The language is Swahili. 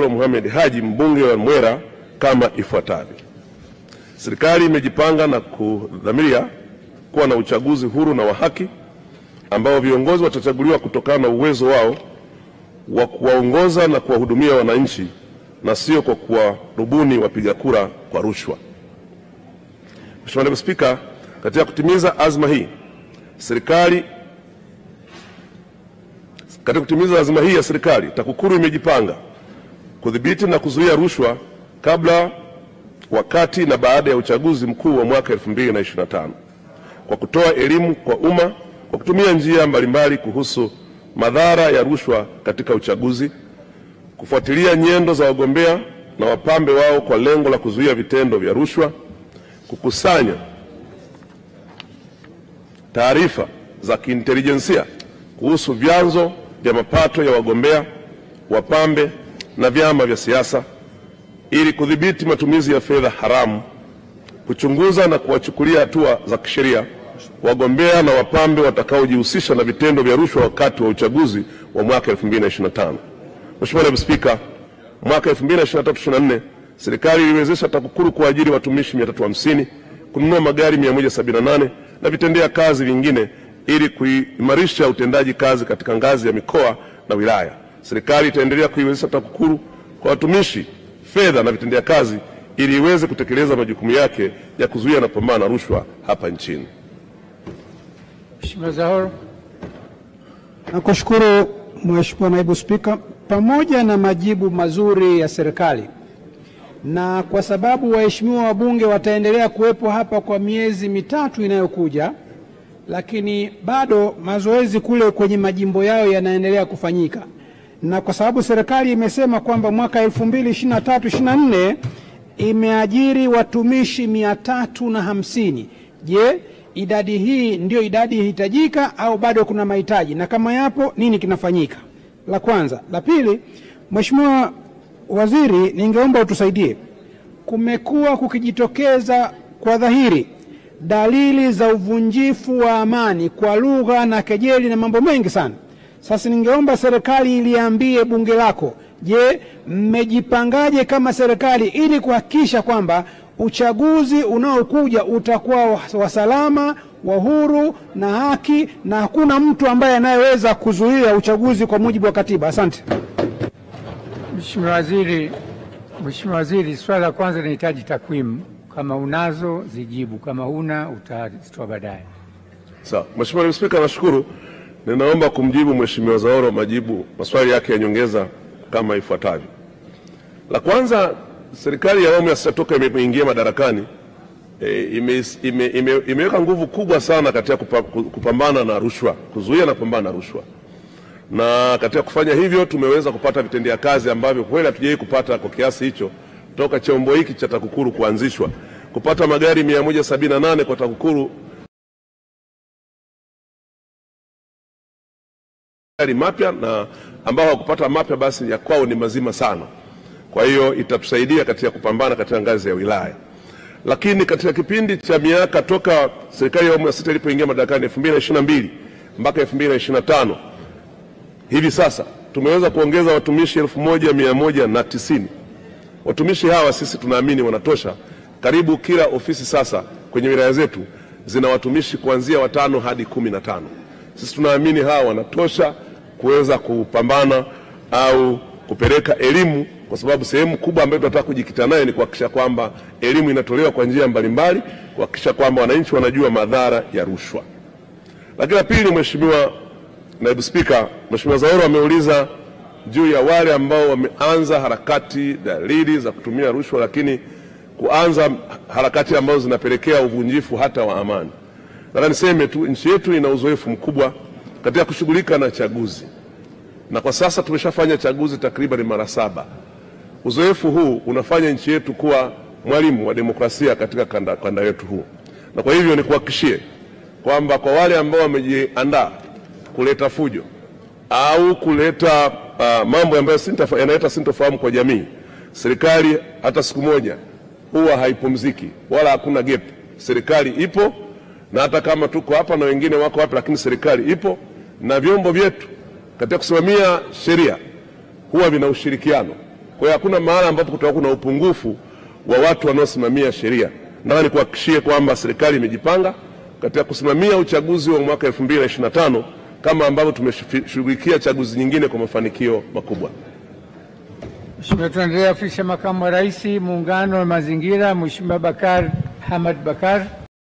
Zahoro Mohamed Haji, mbunge wa Mwera, kama ifuatavyo. Serikali imejipanga na kudhamiria kuwa na uchaguzi huru na wa haki ambao viongozi watachaguliwa kutokana na uwezo wao wa kuwaongoza na kuwahudumia wananchi na sio kwa kuwarubuni wapiga kura kwa rushwa. Mheshimiwa Naibu Spika, katika kutimiza azma hii ya serikali, TAKUKURU imejipanga kudhibiti na kuzuia rushwa kabla, wakati na baada ya uchaguzi mkuu wa mwaka 2025 kwa kutoa elimu kwa umma kwa kutumia njia mbalimbali kuhusu madhara ya rushwa katika uchaguzi, kufuatilia nyendo za wagombea na wapambe wao kwa lengo la kuzuia vitendo vya rushwa, kukusanya taarifa za kiintelijensia kuhusu vyanzo vya mapato ya wagombea, wapambe na vyama vya siasa ili kudhibiti matumizi ya fedha haramu, kuchunguza na kuwachukulia hatua za kisheria wagombea na wapambe watakaojihusisha na vitendo vya rushwa wakati wa uchaguzi wa mwaka 2025. Mheshimiwa Naibu Spika, mwaka 2023-24 serikali iliwezesha TAKUKURU kuajiri watumishi 350, kununua magari 178 na vitendea kazi vingine ili kuimarisha utendaji kazi katika ngazi ya mikoa na wilaya. Serikali itaendelea kuiwezesha TAKUKURU kwa watumishi, fedha na vitendea kazi ili iweze kutekeleza majukumu yake ya kuzuia na kupambana na rushwa hapa nchini. Mheshimiwa Zahoro. Nakushukuru Mheshimiwa Naibu Spika, pamoja na majibu mazuri ya serikali na kwa sababu waheshimiwa wabunge wataendelea kuwepo hapa kwa miezi mitatu inayokuja, lakini bado mazoezi kule kwenye majimbo yao yanaendelea kufanyika, na kwa sababu serikali imesema kwamba mwaka 2023-24 imeajiri watumishi 350, je, idadi hii ndio idadi hitajika au bado kuna mahitaji, na kama yapo nini kinafanyika? La kwanza. La pili, Mheshimiwa Waziri, ningeomba utusaidie. Kumekuwa kukijitokeza kwa dhahiri dalili za uvunjifu wa amani kwa lugha na kejeli na mambo mengi sana. Sasa ningeomba serikali iliambie bunge lako, je, mmejipangaje kama serikali ili kuhakikisha kwamba uchaguzi unaokuja utakuwa wa salama, wa huru na haki na hakuna mtu ambaye anayeweza kuzuia uchaguzi kwa mujibu wa katiba? Asante. Mheshimiwa Waziri, swala la kwanza linahitaji takwimu. Kama unazo zijibu, kama huna utazitoa baadaye. Sawa. Mheshimiwa Naibu Spika, nashukuru. Ninaomba kumjibu Mheshimiwa Zahoro maswali yake ya nyongeza kama ifuatavyo. La kwanza, serikali ya awamu ya sita toka imeingia madarakani imeweka nguvu kubwa sana katika kupambana na rushwa, kuzuia na kupambana na rushwa. Na katika kufanya hivyo tumeweza kupata vitendea kazi ambavyo kweli hatujawahi kupata kwa kiasi hicho toka chombo hiki cha TAKUKURU kuanzishwa. Kupata magari 178 kwa TAKUKURU magari mapya, na ambao hawakupata mapya basi ya kwao ni mazima sana. Kwa hiyo itatusaidia katika kupambana katika ngazi ya wilaya. Lakini katika kipindi cha miaka toka serikali ya awamu ya sita ilipoingia madarakani 2022 mpaka 2025, hivi sasa tumeweza kuongeza watumishi 1190. Watumishi hawa sisi tunaamini wanatosha. Karibu kila ofisi sasa kwenye wilaya zetu zina watumishi kuanzia 5 hadi 15. Sisi tunaamini hawa wanatosha kuweza kupambana au kupeleka elimu, kwa sababu sehemu kubwa ambayo tunataka kujikita nayo ni kuhakikisha kwamba elimu inatolewa kwa njia mbalimbali, kuhakikisha kwamba wananchi wanajua madhara ya rushwa. Lakini la pili, Mheshimiwa Naibu Spika, Mheshimiwa Zahoro ameuliza juu ya wale ambao wameanza harakati, dalili za kutumia rushwa, lakini kuanza harakati ambazo zinapelekea uvunjifu hata wa amani. Nataka niseme tu nchi yetu ina uzoefu mkubwa katika kushughulika na chaguzi, na kwa sasa tumeshafanya chaguzi takriban mara 7. Uzoefu huu unafanya nchi yetu kuwa mwalimu wa demokrasia katika kanda yetu huu, na kwa hivyo nikuhakikishie kwamba kwa wale ambao wamejiandaa kuleta fujo au kuleta mambo ambayo yanaleta sintofahamu kwa jamii, serikali hata siku moja huwa haipumziki wala hakuna gap. Serikali ipo, na hata kama tuko hapa na wengine wako hapa, lakini serikali ipo na vyombo vyetu katika kusimamia sheria huwa vina ushirikiano. Kwa hiyo hakuna mahala ambapo kutakuwa kuna upungufu wa watu wanaosimamia sheria. Nataka nikuhakikishie kwamba serikali imejipanga katika kusimamia uchaguzi wa mwaka 2025 kama ambavyo tumeshughulikia chaguzi nyingine kwa mafanikio makubwa. Mheshimiwa, tunaendelea. Ofisi ya Makamu wa Rais, Muungano wa Mazingira, Mheshimiwa Bakar Hamad Bakar.